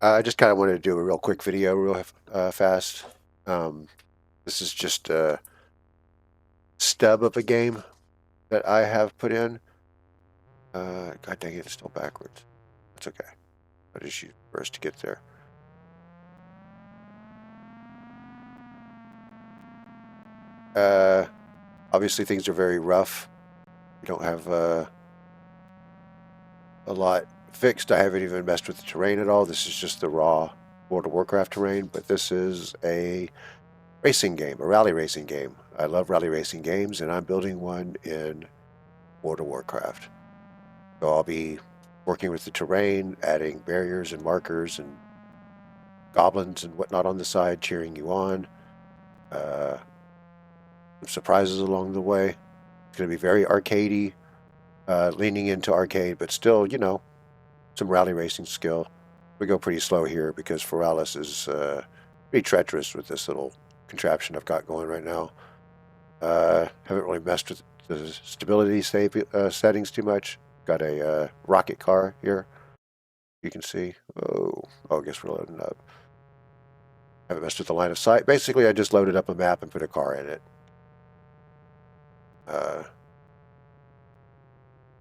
I just kind of wanted to do a real quick video, real fast. Um, this is just a stub of a game that I have put in. God dang it, it's still backwards. That's okay. I just use first to get there. Uh, Obviously, things are very rough. We don't have a lot fixed. I haven't even messed with the terrain at all. This is just the raw World of Warcraft terrain, but this is a racing game, a rally racing game. I love rally racing games, and I'm building one in World of Warcraft. So I'll be working with the terrain, adding barriers and markers and goblins and whatnot on the side, cheering you on. Uh, some surprises along the way. It's going to be very arcadey, leaning into arcade, but still, some rally racing skill. We go pretty slow here because Feralis is pretty treacherous with this little contraption I've got going right now. Haven't really messed with the stability settings too much. Got a rocket car here. You can see. I guess we're loading up. Haven't messed with the line of sight. Basically, I just loaded up a map and put a car in it.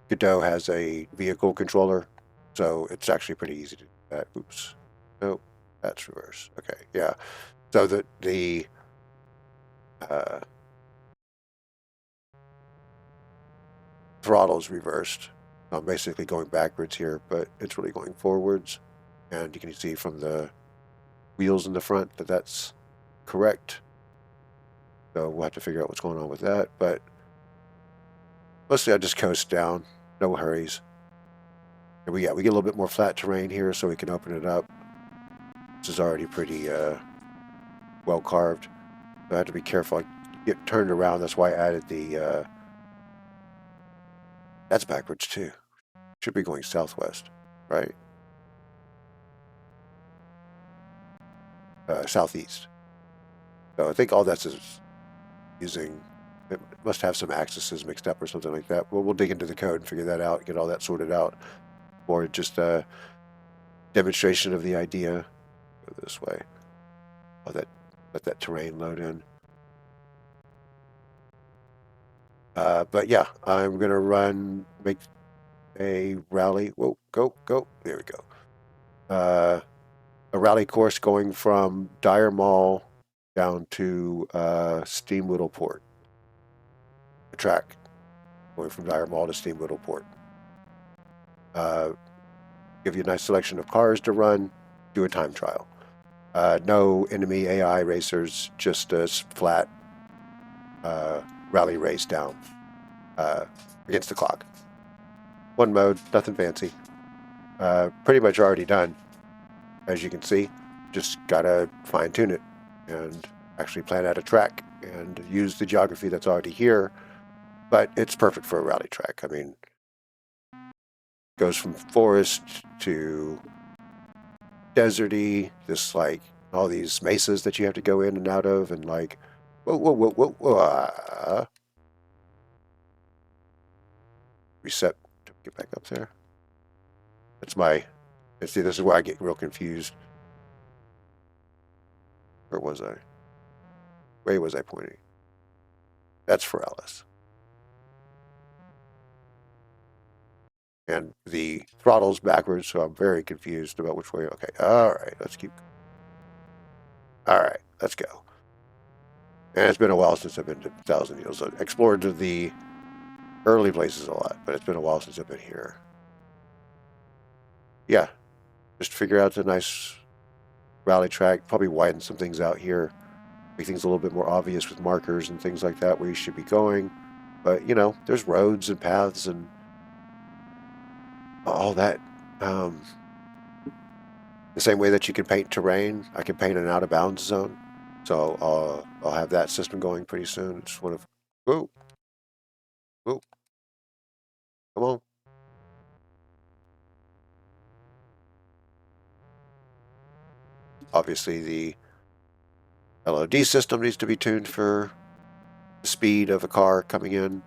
Godot has a vehicle controller, so it's actually pretty easy to do that. Oops. Nope, that's reverse. Okay, yeah. So the uh, throttle is reversed. I'm basically going backwards here, but it's really going forwards. And you can see from the wheels in the front that that's correct. So we'll have to figure out what's going on with that. But mostly I just coast down, no hurries. And we get a little bit more flat terrain here, so we can open it up. This is already pretty well carved. So I have to be careful. I get turned around. That's why I added the. That's backwards too. Should be going southwest, right? Southeast. So I think all that's is using. It must have some axes mixed up or something like that. Well, we'll dig into the code and figure that out, get all that sorted out. Or just a demonstration of the idea. Go this way. Let that terrain load in. But yeah, I'm gonna make a rally. Whoa, go. There we go. A rally course going from Dire Mall down to Steamweedle Port. A track going from Dire Mall to Steamweedle Port. Give you a nice selection of cars to run. Do a time trial. No enemy AI racers, just a flat rally race down against the clock. One mode, nothing fancy. Pretty much already done, as you can see. Just gotta fine tune it and actually plan out a track and use the geography that's already here. But it's perfect for a rally track. I mean, it goes from forest to deserty, just like all these mesas that you have to go in and out of, and like, whoa. Reset to get back up there. That's my. See, this is where I get real confused. Where was I? Where was I pointing? That's for Alice. And the throttle's backwards, so I'm very confused about which way. Okay, all right, let's keep. All right, let's go. And it's been a while since I've been to Thousand Needles. I've explored the early places a lot, but it's been a while since I've been here. Yeah, just figure out the nice rally track. Probably widen some things out here, make things a little bit more obvious with markers and things like that where you should be going. But there's roads and paths and all that. The same way that you can paint terrain, I can paint an out of bounds zone. So I'll have that system going pretty soon. Just want to, whoa, whoa, come on. Obviously, the LOD system needs to be tuned for the speed of a car coming in.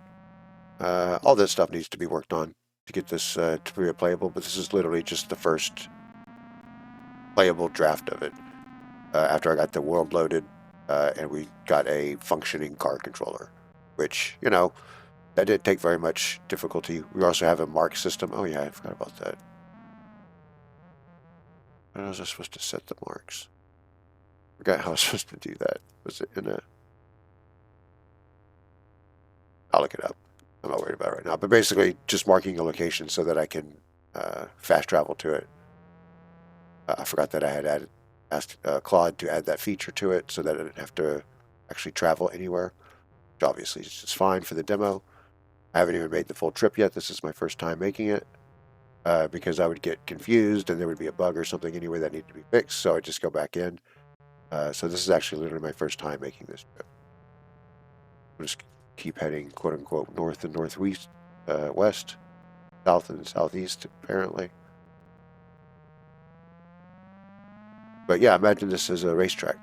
All that stuff needs to be worked on to get this to be playable. But this is literally just the first playable draft of it after I got the world loaded and we got a functioning car controller, which, you know, that didn't take very much difficulty. We also have a mark system. Oh yeah, I forgot about that. How was I supposed to set the marks? Forgot how I was supposed to do that. Was it in a... I'll look it up. I'm not worried about it right now. But basically, just marking a location so that I can fast travel to it. I forgot that I had asked Claude to add that feature to it so that I didn't have to actually travel anywhere. Which obviously is just fine for the demo. I haven't even made the full trip yet. This is my first time making it because I would get confused and there would be a bug or something anyway that needed to be fixed. So I just go back in. So this is actually literally my first time making this trip. I'll just keep heading, quote unquote, north and northwest, west, south and southeast, apparently. But yeah, imagine this as a racetrack.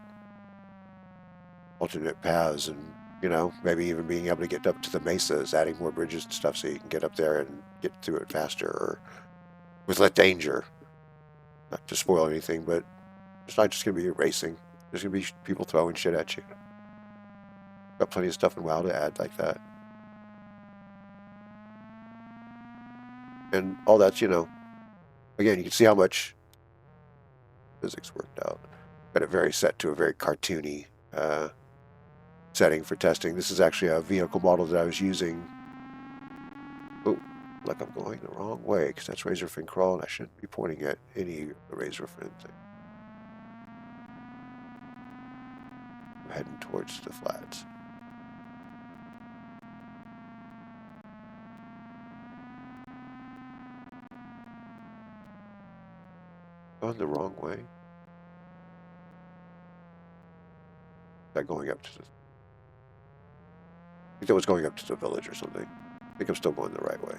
Alternate paths and, you know, maybe even being able to get up to the mesas, adding more bridges and stuff so you can get up there and get through it faster or with less danger. Not to spoil anything, but it's not just going to be racing. There's going to be people throwing shit at you. Got plenty of stuff in WoW to add like that. And all that's, you know, again, you can see how much physics worked out. Got it very set to a very cartoony setting for testing. This is actually a vehicle model that I was using. Oh, like I'm going the wrong way because that's Razorfin Crawl and I shouldn't be pointing at any Razorfin thing. I'm heading towards the flats. Going the wrong way. Is that going up to the... I think that was going up to the village or something. I think I'm still going the right way.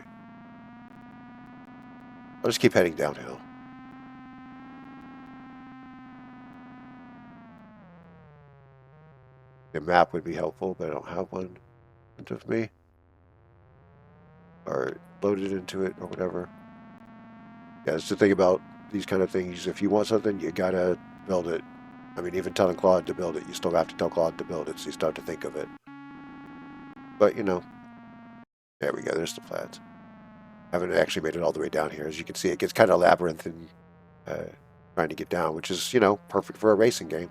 I'll just keep heading downhill. A map would be helpful, but I don't have one in front of me. Or loaded into it or whatever. Yeah, that's the thing about these kind of things. If you want something, you gotta build it. I mean, even telling Claude to build it, you still have to tell Claude to build it, so you start to think of it. But, you know, there we go. There's the flats. I haven't actually made it all the way down here. As you can see, it gets kind of labyrinthine trying to get down, which is, you know, perfect for a racing game.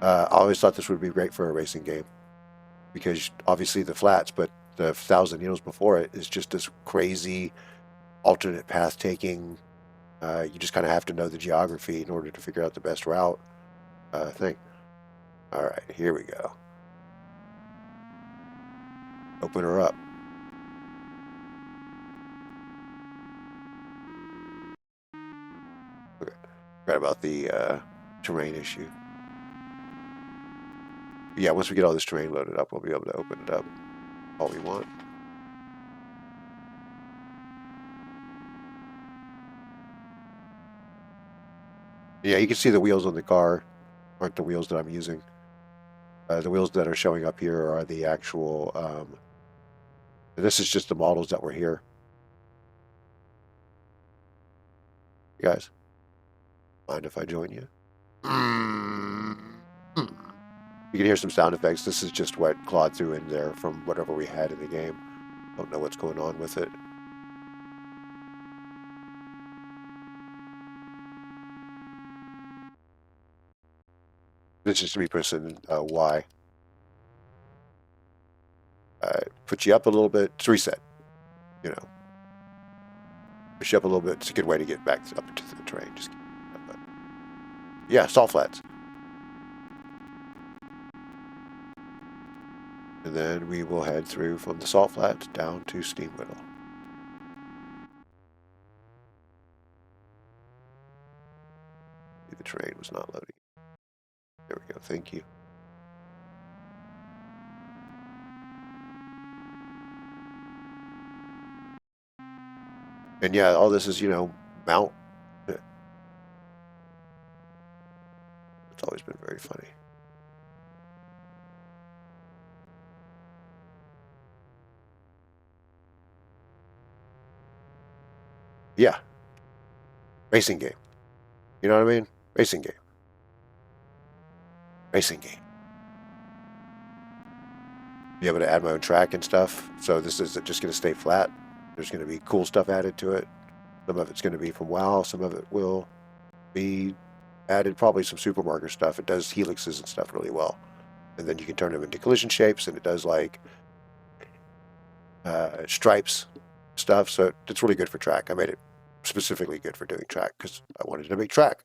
I always thought this would be great for a racing game because obviously the flats, but the 1,000 Needles before it is just this crazy alternate path taking. You just kind of have to know the geography in order to figure out the best route thing. All right, here we go. Open her up. Okay. Forgot about the terrain issue. But yeah, once we get all this terrain loaded up, we'll be able to open it up all we want. Yeah, you can see the wheels on the car aren't the wheels that I'm using. The wheels that are showing up here are the actual... this is just the models that were here. You guys, mind if I join you? You can hear some sound effects. This is just what Claude threw in there from whatever we had in the game. Don't know what's going on with it. This is to be pressing Y. Put you up a little bit. It's reset. You know, push you up a little bit. It's a good way to get back up into the terrain. Just yeah, salt flats. And then we will head through from the salt flats down to Steamweedle. The terrain was not loading. There we go. Thank you. And yeah, all this is, you know, mount. It's always been very funny. Yeah. Racing game. You know what I mean? Racing game. Racing game. Be able to add my own track and stuff. So this isn't just going to stay flat. There's going to be cool stuff added to it. Some of it's going to be from WoW. Some of it will be added, probably some supermarket stuff. It does helixes and stuff really well. And then you can turn them into collision shapes, and it does like stripes stuff. So it's really good for track. I made it specifically good for doing track because I wanted to make track.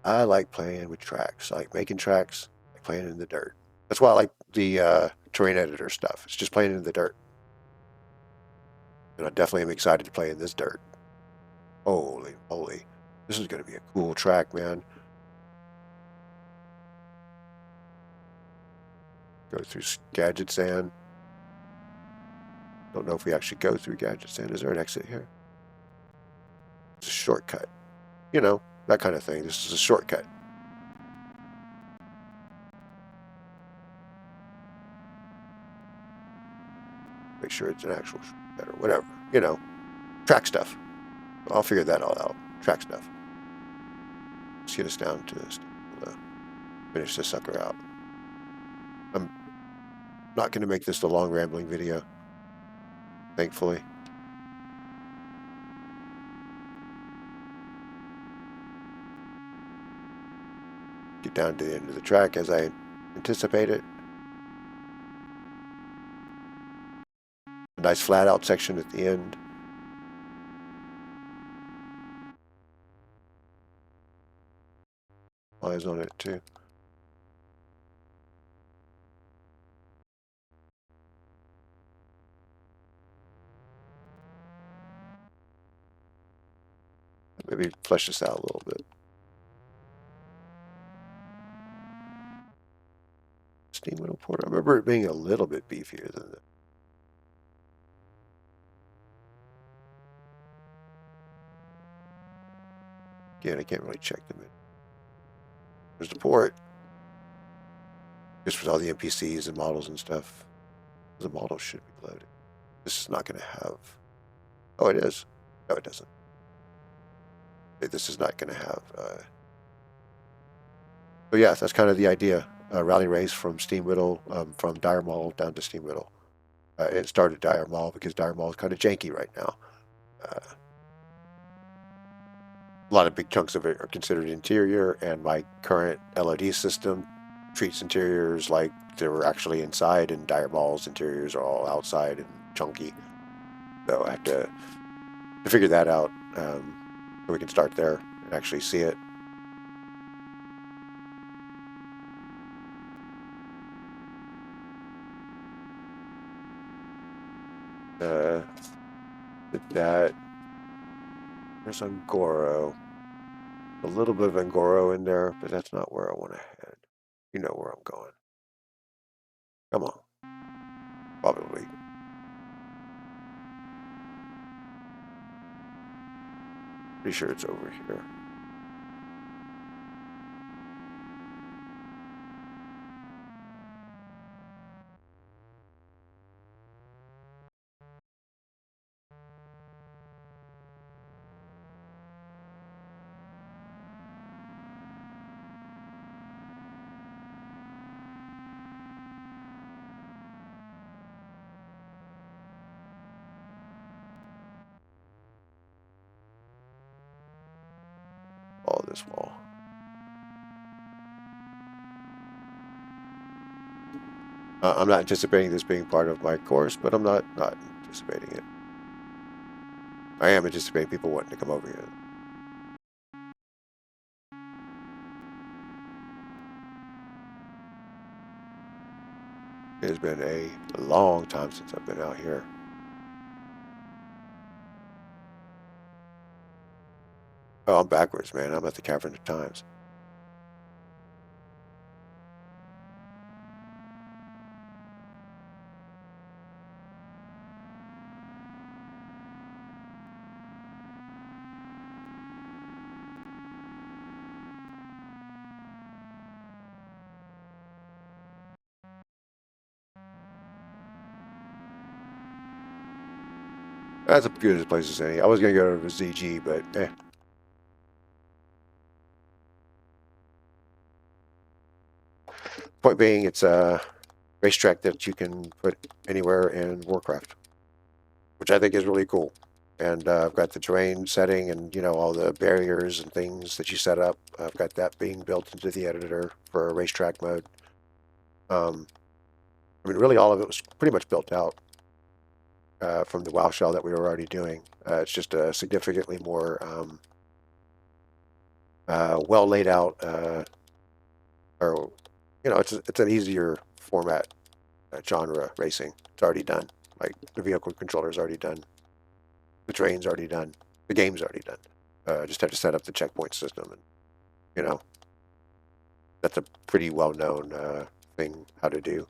I like playing with tracks. I like making tracks. I like playing in the dirt. That's why I like the terrain editor stuff. It's just playing in the dirt. And I definitely am excited to play in this dirt. Holy moly. This is going to be a cool track, man. Go through Gadget Sand. Don't know if we actually go through Gadget Sand. Is there an exit here? It's a shortcut. You know, that kind of thing. This is a shortcut. Make sure it's an actual shortcut or whatever. You know, track stuff. I'll figure that all out. Track stuff. Let's get us down to this. Finish this sucker out. I'm not going to make this a long rambling video. Thankfully. Get down to the end of the track as I anticipated. A nice flat out section at the end. Eyes on it too. Maybe flesh this out a little bit. Steamweedle Porter. I remember it being a little bit beefier than that. Again, I can't really check them in. There's the port. Just with all the NPCs and models and stuff. The model should be loaded. This is not going to have... Oh, it is. No, it doesn't. This is not going to have... So yeah, that's kind of the idea. Rally race from Steamweedle, from Dire Maul down to Steamweedle. It started Dire Maul because Dire Maul is kind of janky right now. A lot of big chunks of it are considered interior, and my current LOD system treats interiors like they were actually inside, and Dire Maul's interiors are all outside and chunky. So I have to figure that out so we can start there and actually see it. That there's Angoro. A little bit of Angoro in there, but that's not where I want to head. You know where I'm going. Come on. Probably. Pretty sure it's over here. Follow this wall. I'm not anticipating this being part of my course, but I'm not anticipating it. I am anticipating people wanting to come over here. It has been a long time since I've been out here. Oh, I'm backwards, man. I'm at the Cavern of Times. That's a few of the places. I was gonna go to ZG, but eh. Point being, it's a racetrack that you can put anywhere in Warcraft, which I think is really cool. And I've got the terrain setting and, all the barriers and things that you set up. I've got that being built into the editor for a racetrack mode. I mean, really all of it was pretty much built out from the WoWShell that we were already doing. It's just a significantly more well laid out, or, it's an easier format genre racing. It's already done. Like the vehicle controller is already done. The terrain's already done. The game's already done. Just have to set up the checkpoint system, and you know that's a pretty well known thing how to do.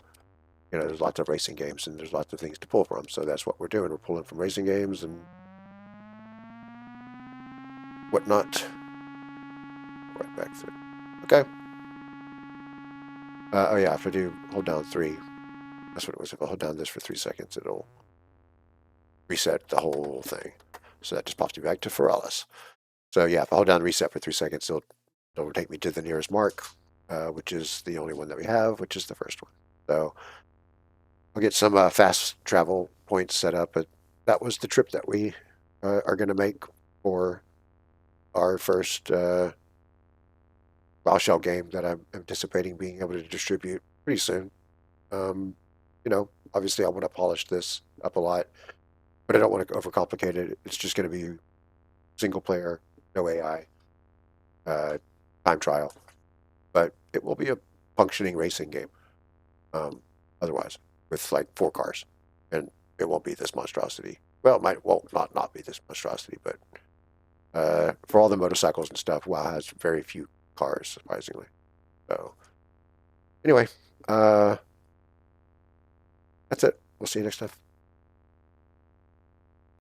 There's lots of racing games and there's lots of things to pull from. So that's what we're doing. We're pulling from racing games and whatnot. Right back through. Okay. Oh yeah, if I do hold down 3, that's what it was. If I hold down this for 3 seconds, it'll reset the whole thing. So that just pops me back to frills. So yeah, if I hold down reset for 3 seconds, it'll take me to the nearest mark, which is the only one that we have, which is the first one. So I'll get some fast travel points set up, but that was the trip that we are going to make for our first WoWShell game that I'm anticipating being able to distribute pretty soon. Obviously I want to polish this up a lot, but I don't want to overcomplicate it. It's just going to be single player, no AI, time trial, but it will be a functioning racing game. Otherwise, with like 4 cars, and it won't be this monstrosity. Well, it might won't not be this monstrosity, but for all the motorcycles and stuff, WoW has very few cars, surprisingly. So anyway, that's it. We'll see you next time.